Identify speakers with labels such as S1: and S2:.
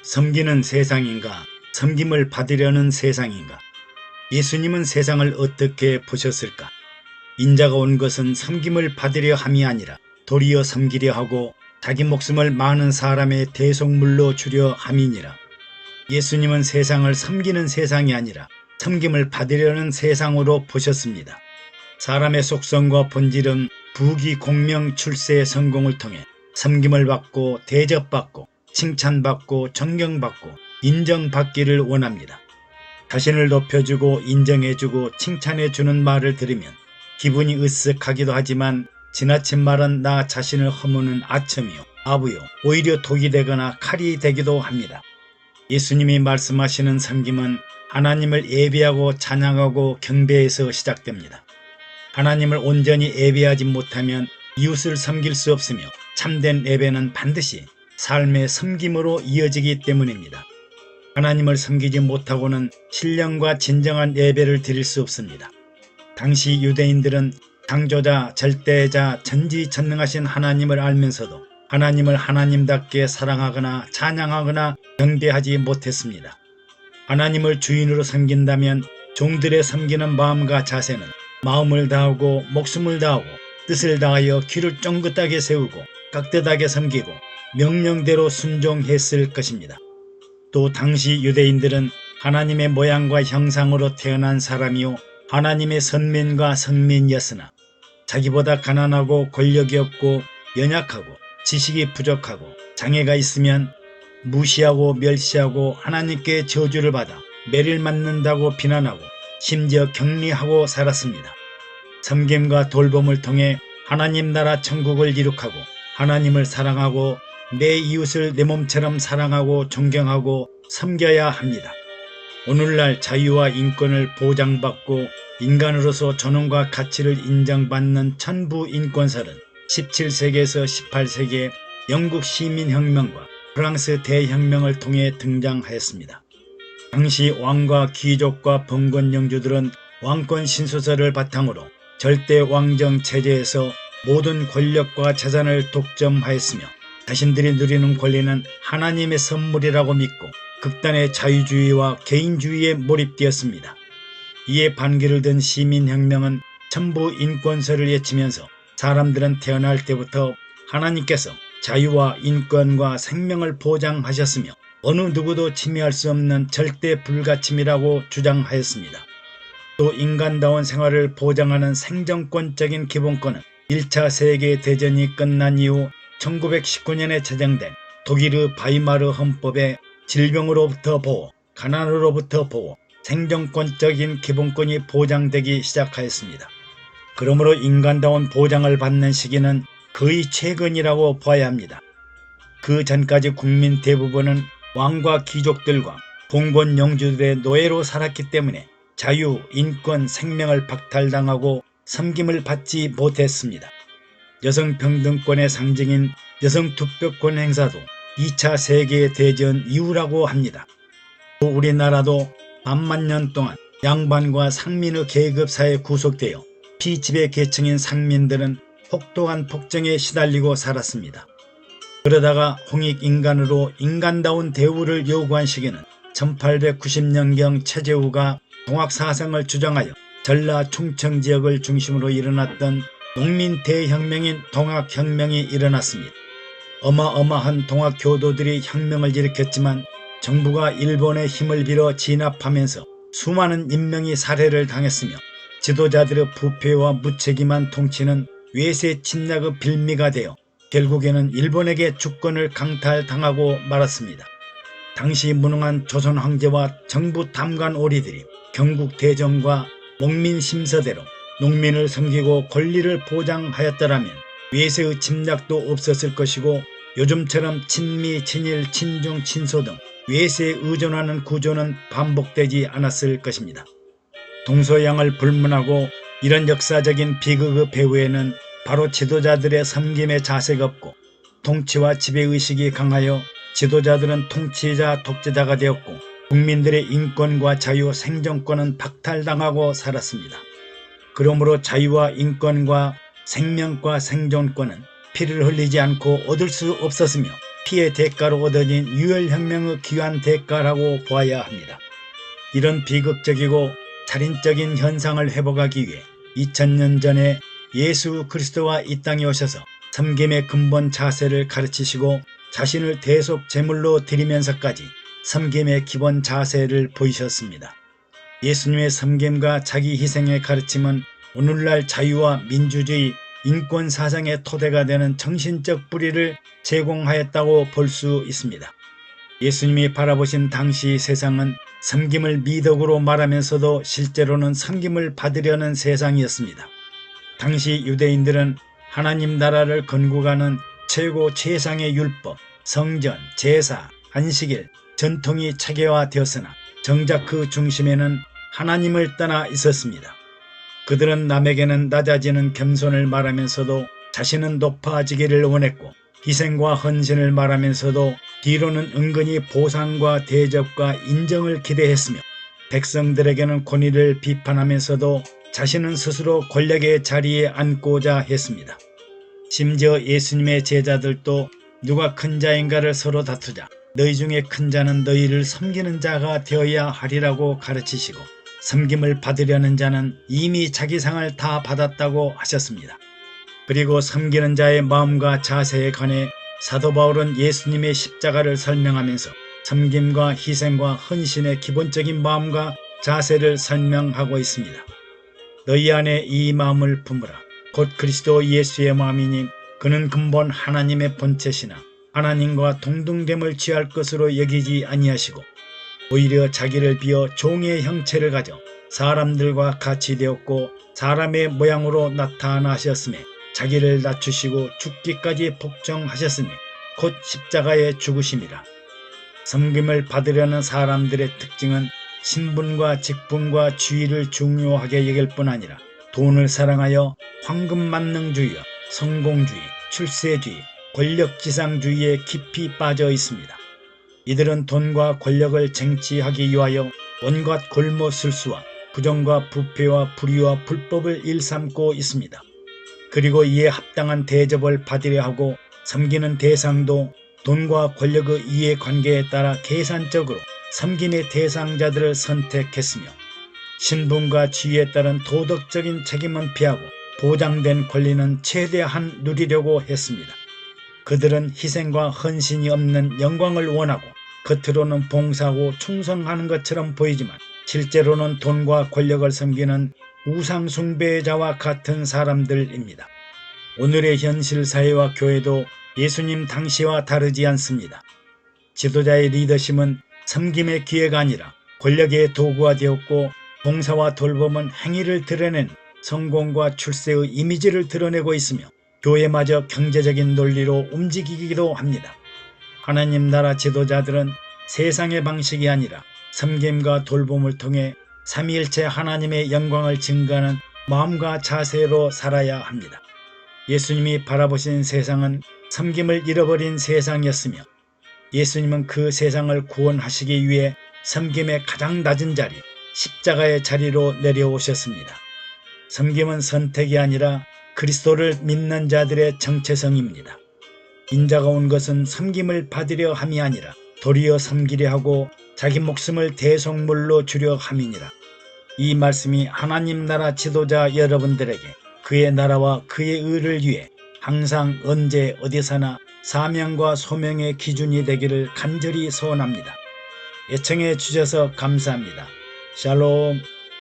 S1: 섬기는 세상인가, 섬김을 받으려는 세상인가? 예수님은 세상을 어떻게 보셨을까? 인자가 온 것은 섬김을 받으려 함이 아니라 도리어 섬기려 하고 자기 목숨을 많은 사람의 대속물로 주려 함이니라. 예수님은 세상을 섬기는 세상이 아니라 섬김을 받으려는 세상으로 보셨습니다. 사람의 속성과 본질은 부귀 공명 출세의 성공을 통해 섬김을 받고 대접받고 칭찬받고 존경받고 인정받기를 원합니다. 자신을 높여주고 인정해주고 칭찬해주는 말을 들으면 기분이 으쓱하기도 하지만 지나친 말은 나 자신을 허무는 아첨이요 아부요 오히려 독이 되거나 칼이 되기도 합니다. 예수님이 말씀하시는 섬김은 하나님을 예배하고 찬양하고 경배해서 시작됩니다. 하나님을 온전히 예배하지 못하면 이웃을 섬길 수 없으며 참된 예배는 반드시 삶의 섬김으로 이어지기 때문입니다. 하나님을 섬기지 못하고는 신령과 진정한 예배를 드릴 수 없습니다. 당시 유대인들은 창조자, 절대자, 전지전능하신 하나님을 알면서도 하나님을 하나님답게 사랑하거나 찬양하거나 경배하지 못했습니다. 하나님을 주인으로 섬긴다면 종들의 섬기는 마음과 자세는 마음을 다하고 목숨을 다하고 뜻을 다하여 귀를 쫑긋하게 세우고 깍듯하게 섬기고 명령대로 순종했을 것입니다. 또 당시 유대인들은 하나님의 모양과 형상으로 태어난 사람이요 하나님의 선민과 성민이었으나 자기보다 가난하고 권력이 없고 연약하고 지식이 부족하고 장애가 있으면 무시하고 멸시하고 하나님께 저주를 받아 매를 맞는다고 비난하고 심지어 격리하고 살았습니다. 섬김과 돌봄을 통해 하나님 나라 천국을 이룩하고 하나님을 사랑하고 내 이웃을 내 몸처럼 사랑하고 존경하고 섬겨야 합니다. 오늘날 자유와 인권을 보장받고 인간으로서 존엄과 가치를 인정받는 천부인권설은 17세기에서 18세기의 영국 시민혁명과 프랑스 대혁명을 통해 등장하였습니다. 당시 왕과 귀족과 봉건 영주들은 왕권 신수설을 바탕으로 절대 왕정 체제에서 모든 권력과 재산을 독점하였으며 자신들이 누리는 권리는 하나님의 선물이라고 믿고 극단의 자유주의와 개인주의에 몰입되었습니다. 이에 반기를 든 시민혁명은 천부인권설을 외치면서 사람들은 태어날 때부터 하나님께서 자유와 인권과 생명을 보장하셨으며 어느 누구도 침해할 수 없는 절대 불가침이라고 주장하였습니다. 또 인간다운 생활을 보장하는 생존권적인 기본권은 1차 세계대전이 끝난 이후 1919년에 제정된 독일의 바이마르 헌법에 질병으로부터 보호, 가난으로부터 보호, 생존권적인 기본권이 보장되기 시작하였습니다. 그러므로 인간다운 보장을 받는 시기는 거의 최근이라고 봐야 합니다. 그 전까지 국민 대부분은 왕과 귀족들과 봉건 영주들의 노예로 살았기 때문에 자유, 인권, 생명을 박탈당하고 섬김을 받지 못했습니다. 여성평등권의 상징인 여성투표권 행사도 2차 세계대전 이후라고 합니다. 또 우리나라도 반만년 동안 양반과 상민의 계급사에 구속되어 피지배 계층인 상민들은 혹독한 폭정에 시달리고 살았습니다. 그러다가 홍익인간으로 인간다운 대우를 요구한 시기는 1890년경 최재우가 동학사상을 주장하여 전라 충청 지역을 중심으로 일어났던 농민 대혁명인 동학혁명이 일어났습니다. 어마어마한 동학교도들이 혁명을 일으켰지만 정부가 일본의 힘을 빌어 진압하면서 수많은 인명이 살해를 당했으며 지도자들의 부패와 무책임한 통치는 외세 침략의 빌미가 되어 결국에는 일본에게 주권을 강탈당하고 말았습니다. 당시 무능한 조선 황제와 정부 탐관 오리들이 경국대정과 목민심서대로 농민을 섬기고 권리를 보장하였더라면 외세의 침략도 없었을 것이고 요즘처럼 친미, 친일, 친중, 친소 등 외세에 의존하는 구조는 반복되지 않았을 것입니다. 동서양을 불문하고 이런 역사적인 비극의 배후에는 바로 지도자들의 섬김의 자세가 없고 통치와 지배의식이 강하여 지도자들은 통치자 독재자가 되었고 국민들의 인권과 자유 생존권은 박탈당하고 살았습니다. 그러므로 자유와 인권과 생명과 생존권은 피를 흘리지 않고 얻을 수 없었으며 피의 대가로 얻어진 유혈혁명의 귀한 대가라고 보아야 합니다. 이런 비극적이고 살인적인 현상을 회복하기 위해 2000년 전에 예수 그리스도와 이 땅에 오셔서 섬김의 근본 자세를 가르치시고 자신을 대속 제물로 드리면서까지 섬김의 기본 자세를 보이셨습니다. 예수님의 섬김과 자기 희생의 가르침은 오늘날 자유와 민주주의, 인권 사상의 토대가 되는 정신적 뿌리를 제공하였다고 볼 수 있습니다. 예수님이 바라보신 당시 세상은 섬김을 미덕으로 말하면서도 실제로는 섬김을 받으려는 세상이었습니다. 당시 유대인들은 하나님 나라를 건국하는 최고 최상의 율법, 성전, 제사, 안식일, 전통이 체계화되었으나 정작 그 중심에는 하나님을 떠나 있었습니다. 그들은 남에게는 낮아지는 겸손을 말하면서도 자신은 높아지기를 원했고 희생과 헌신을 말하면서도 뒤로는 은근히 보상과 대접과 인정을 기대했으며 백성들에게는 권위를 비판하면서도 자신은 스스로 권력의 자리에 앉고자 했습니다. 심지어 예수님의 제자들도 누가 큰 자인가를 서로 다투자 너희 중에 큰 자는 너희를 섬기는 자가 되어야 하리라고 가르치시고 섬김을 받으려는 자는 이미 자기 상을 다 받았다고 하셨습니다. 그리고 섬기는 자의 마음과 자세에 관해 사도 바울은 예수님의 십자가를 설명하면서 섬김과 희생과 헌신의 기본적인 마음과 자세를 설명하고 있습니다. 너희 안에 이 마음을 품으라. 곧 그리스도 예수의 마음이니 그는 근본 하나님의 본체시나 하나님과 동등됨을 취할 것으로 여기지 아니하시고 오히려 자기를 비어 종의 형체를 가져 사람들과 같이 되었고 사람의 모양으로 나타나셨으며 자기를 낮추시고 죽기까지 복종하셨으니 곧 십자가에 죽으심이라. 섬김을 받으려는 사람들의 특징은 신분과 직분과 지위를 중요하게 여길 뿐 아니라 돈을 사랑하여 황금만능주의와 성공주의, 출세주의, 권력지상주의에 깊이 빠져 있습니다. 이들은 돈과 권력을 쟁취하기 위하여 온갖 골모술수와 부정과 부패와 불의와 불법을 일삼고 있습니다. 그리고 이에 합당한 대접을 받으려 하고 섬기는 대상도 돈과 권력의 이해관계에 따라 계산적으로 섬김의 대상자들을 선택했으며 신분과 지위에 따른 도덕적인 책임은 피하고 보장된 권리는 최대한 누리려고 했습니다. 그들은 희생과 헌신이 없는 영광을 원하고 겉으로는 봉사하고 충성하는 것처럼 보이지만 실제로는 돈과 권력을 섬기는 우상숭배자와 같은 사람들입니다. 오늘의 현실 사회와 교회도 예수님 당시와 다르지 않습니다. 지도자의 리더십은 섬김의 기회가 아니라 권력의 도구가 되었고 봉사와 돌봄은 행위를 드러낸 성공과 출세의 이미지를 드러내고 있으며 교회마저 경제적인 논리로 움직이기도 합니다. 하나님 나라 지도자들은 세상의 방식이 아니라 섬김과 돌봄을 통해 삼위일체 하나님의 영광을 증거하는 마음과 자세로 살아야 합니다. 예수님이 바라보신 세상은 섬김을 잃어버린 세상이었으며 예수님은 그 세상을 구원하시기 위해 섬김의 가장 낮은 자리, 십자가의 자리로 내려오셨습니다. 섬김은 선택이 아니라 그리스도를 믿는 자들의 정체성입니다. 인자가 온 것은 섬김을 받으려 함이 아니라 도리어 섬기려 하고 자기 목숨을 대속물로 주려 함이니라. 이 말씀이 하나님 나라 지도자 여러분들에게 그의 나라와 그의 의를 위해 항상 언제 어디서나 사명과 소명의 기준이 되기를 간절히 소원합니다. 애청해 주셔서 감사합니다. 샬롬.